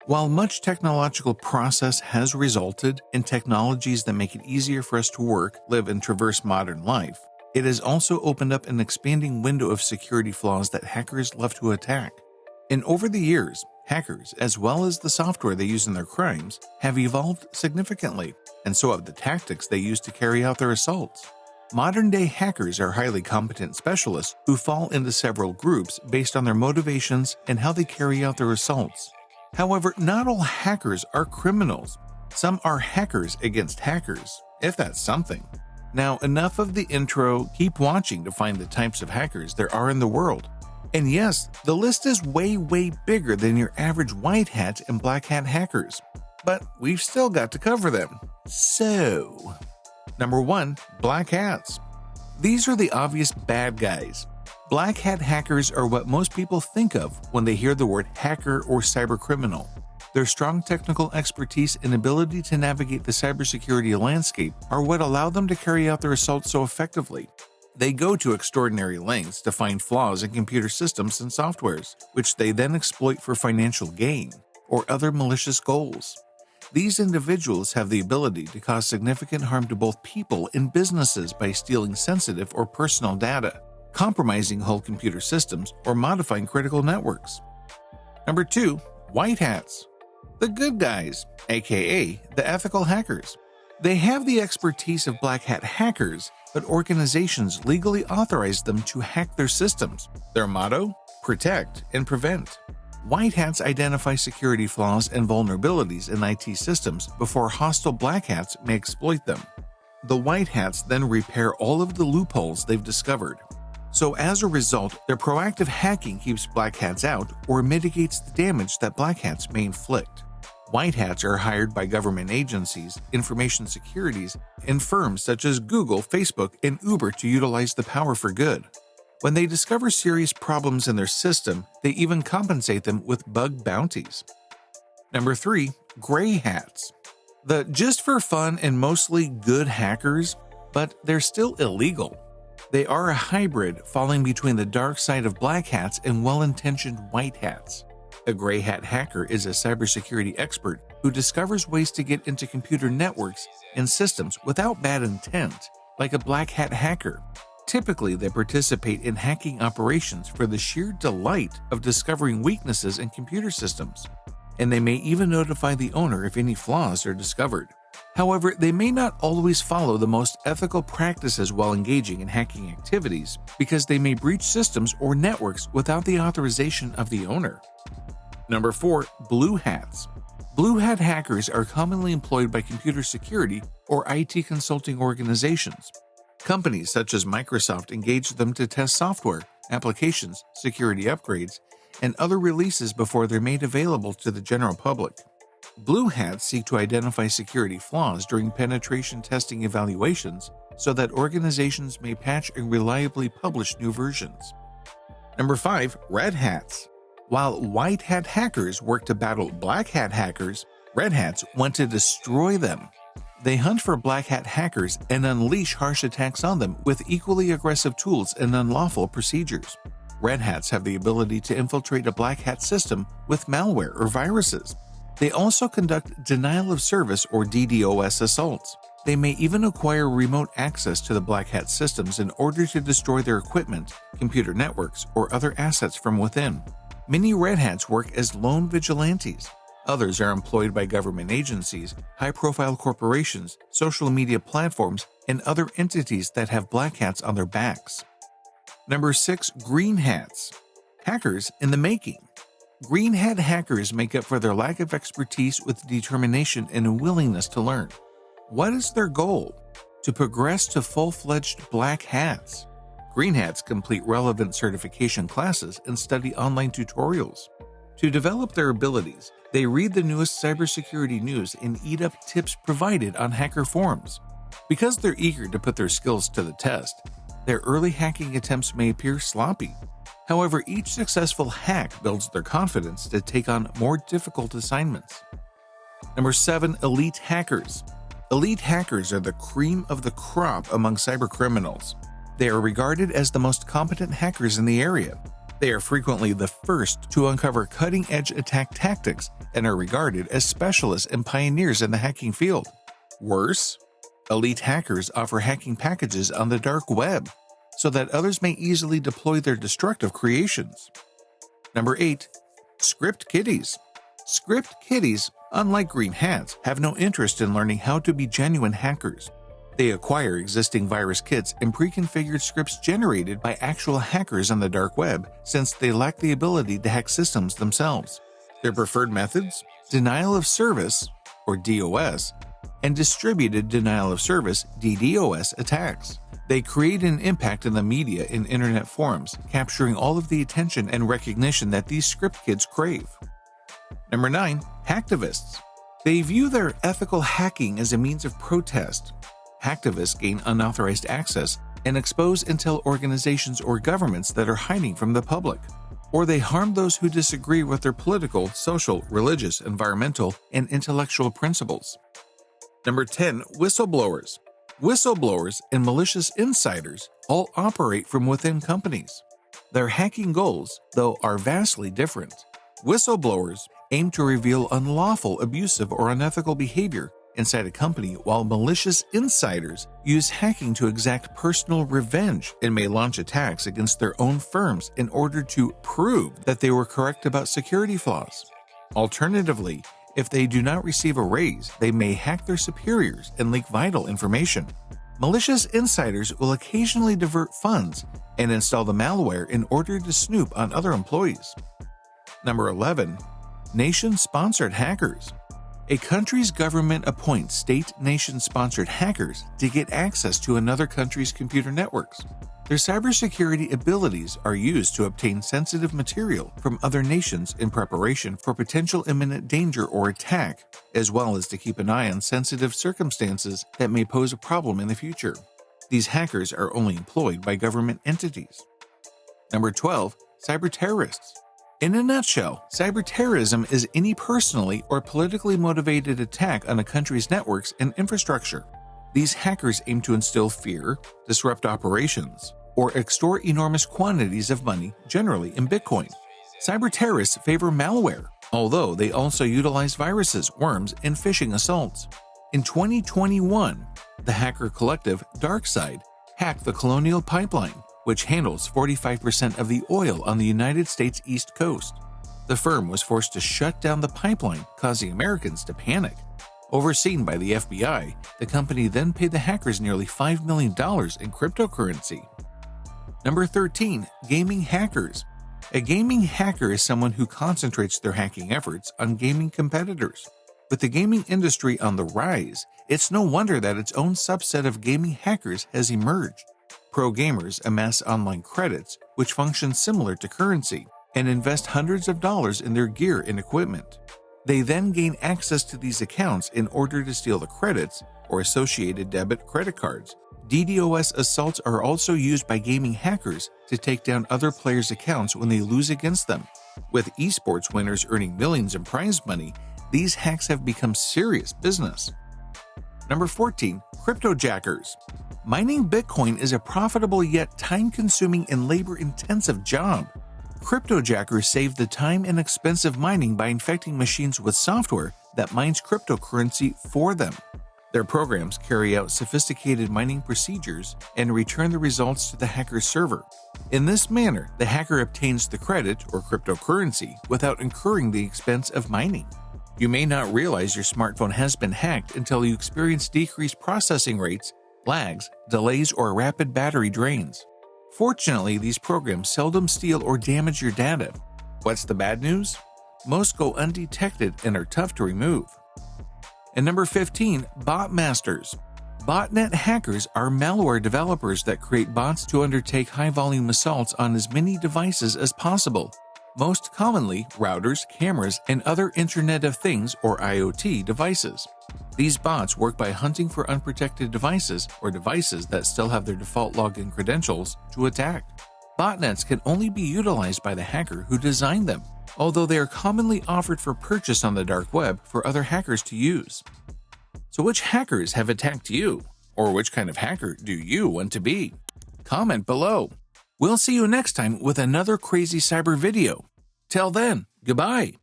While much technological process has resulted in technologies that make it easier for us to work, live, and traverse modern life, it has also opened up an expanding window of security flaws that hackers love to attack. And over the years, hackers, as well as the software they use in their crimes, have evolved significantly, and so have the tactics they use to carry out their assaults. Modern-day hackers are highly competent specialists who fall into several groups based on their motivations and how they carry out their assaults. However, not all hackers are criminals. Some are hackers against hackers, if that's something. Now, enough of the intro. Keep watching to find the types of hackers there are in the world. And yes, the list is way bigger than your average white hat and black hat hackers. But we've still got to cover them. So, number 1, black hats. These are the obvious bad guys. Black hat hackers are what most people think of when they hear the word hacker or cybercriminal. Their strong technical expertise and ability to navigate the cybersecurity landscape are what allow them to carry out their assaults so effectively. They go to extraordinary lengths to find flaws in computer systems and softwares, which they then exploit for financial gain or other malicious goals. These individuals have the ability to cause significant harm to both people and businesses by stealing sensitive or personal data, compromising whole computer systems, or modifying critical networks. Number 2, white hats. The good guys, aka the ethical hackers. They have the expertise of black hat hackers, but organizations legally authorize them to hack their systems. Their motto? Protect and prevent. White hats identify security flaws and vulnerabilities in IT systems before hostile black hats may exploit them. The white hats then repair all of the loopholes they've discovered. So as a result, their proactive hacking keeps black hats out or mitigates the damage that black hats may inflict. White hats are hired by government agencies, information securities, and firms such as Google, Facebook, and Uber to utilize the power for good. When they discover serious problems in their system, they even compensate them with bug bounties. Number 3, gray hats. The just for fun and mostly good hackers, but they're still illegal. They are a hybrid falling between the dark side of black hats and well-intentioned white hats. A gray hat hacker is a cybersecurity expert who discovers ways to get into computer networks and systems without bad intent, like a black hat hacker. Typically, they participate in hacking operations for the sheer delight of discovering weaknesses in computer systems, and they may even notify the owner if any flaws are discovered. However, they may not always follow the most ethical practices while engaging in hacking activities because they may breach systems or networks without the authorization of the owner. Number 4, blue hats. Blue hat hackers are commonly employed by computer security or IT consulting organizations. Companies such as Microsoft engage them to test software, applications, security upgrades, and other releases before they're made available to the general public. Blue hats seek to identify security flaws during penetration testing evaluations so that organizations may patch and reliably publish new versions. Number 5, red hats. While white hat hackers work to battle black hat hackers, red hats want to destroy them. They hunt for black hat hackers and unleash harsh attacks on them with equally aggressive tools and unlawful procedures. Red hats have the ability to infiltrate a black hat system with malware or viruses. They also conduct denial of service or DDoS assaults. They may even acquire remote access to the black hat systems in order to destroy their equipment, computer networks, or other assets from within. Many red hats work as lone vigilantes. Others are employed by government agencies, high-profile corporations, social media platforms, and other entities that have black hats on their backs. Number 6, green hats. Hackers in the making. Green hat hackers make up for their lack of expertise with determination and a willingness to learn. What is their goal? To progress to full-fledged black hats. Green hats complete relevant certification classes and study online tutorials. To develop their abilities, they read the newest cybersecurity news and eat up tips provided on hacker forums. Because they're eager to put their skills to the test, their early hacking attempts may appear sloppy. However, each successful hack builds their confidence to take on more difficult assignments. Number 7, elite hackers. Elite hackers are the cream of the crop among cybercriminals. They are regarded as the most competent hackers in the area. They are frequently the first to uncover cutting-edge attack tactics and are regarded as specialists and pioneers in the hacking field. Worse, elite hackers offer hacking packages on the dark web so that others may easily deploy their destructive creations. Number 8. Script kiddies. Script kiddies, unlike green hats, have no interest in learning how to be genuine hackers. They acquire existing virus kits and pre-configured scripts generated by actual hackers on the dark web since they lack the ability to hack systems themselves. Their preferred methods? Denial of service, or DOS, and distributed denial of service, DDoS, attacks. They create an impact in the media and internet forums, capturing all of the attention and recognition that these script kids crave. Number 9. Hacktivists. They view their ethical hacking as a means of protest. Hacktivists gain unauthorized access and expose intel organizations or governments that are hiding from the public, or they harm those who disagree with their political, social, religious, environmental, and intellectual principles. Number 10. Whistleblowers. Whistleblowers and malicious insiders all operate from within companies. Their hacking goals, though, are vastly different. Whistleblowers aim to reveal unlawful, abusive, or unethical behavior inside a company, while malicious insiders use hacking to exact personal revenge and may launch attacks against their own firms in order to prove that they were correct about security flaws. Alternatively, if they do not receive a raise, they may hack their superiors and leak vital information. Malicious insiders will occasionally divert funds and install the malware in order to snoop on other employees. Number 11. Nation-sponsored hackers. A country's government appoints state nation-sponsored hackers to get access to another country's computer networks. Their cybersecurity abilities are used to obtain sensitive material from other nations in preparation for potential imminent danger or attack, as well as to keep an eye on sensitive circumstances that may pose a problem in the future. These hackers are only employed by government entities. Number 12. Cyberterrorists. In a nutshell, cyberterrorism is any personally or politically motivated attack on a country's networks and infrastructure. These hackers aim to instill fear, disrupt operations, or extort enormous quantities of money, generally in Bitcoin. Cyberterrorists favor malware, although they also utilize viruses, worms, and phishing assaults. In 2021, the hacker collective DarkSide hacked the Colonial Pipeline, which handles 45% of the oil on the United States East Coast. The firm was forced to shut down the pipeline, causing Americans to panic. Overseen by the FBI, the company then paid the hackers nearly $5 million in cryptocurrency. Number 13. Gaming hackers. A gaming hacker is someone who concentrates their hacking efforts on gaming competitors. With the gaming industry on the rise, it's no wonder that its own subset of gaming hackers has emerged. Pro gamers amass online credits, which function similar to currency, and invest hundreds of dollars in their gear and equipment. They then gain access to these accounts in order to steal the credits or associated debit credit cards. DDoS assaults are also used by gaming hackers to take down other players' accounts when they lose against them. With esports winners earning millions in prize money, these hacks have become serious business. Number 14. CRYPTOJACKERS. Mining Bitcoin is a profitable yet time-consuming and labor-intensive job. CRYPTOJACKERS save the time and expensive mining by infecting machines with software that mines cryptocurrency for them. Their programs carry out sophisticated mining procedures and return the results to the hacker's server. In this manner, the hacker obtains the credit or cryptocurrency without incurring the expense of mining. You may not realize your smartphone has been hacked until you experience decreased processing rates, lags, delays, or rapid battery drains. Fortunately, these programs seldom steal or damage your data. What's the bad news? Most go undetected and are tough to remove. And number 15, BOTMASTERS. Botnet hackers are malware developers that create bots to undertake high-volume assaults on as many devices as possible. Most commonly, routers, cameras, and other Internet of Things or IoT devices. These bots work by hunting for unprotected devices or devices that still have their default login credentials to attack. Botnets can only be utilized by the hacker who designed them, although they are commonly offered for purchase on the dark web for other hackers to use. So which hackers have attacked you? Or which kind of hacker do you want to be? Comment below. We'll see you next time with another crazy cyber video. Till then, goodbye.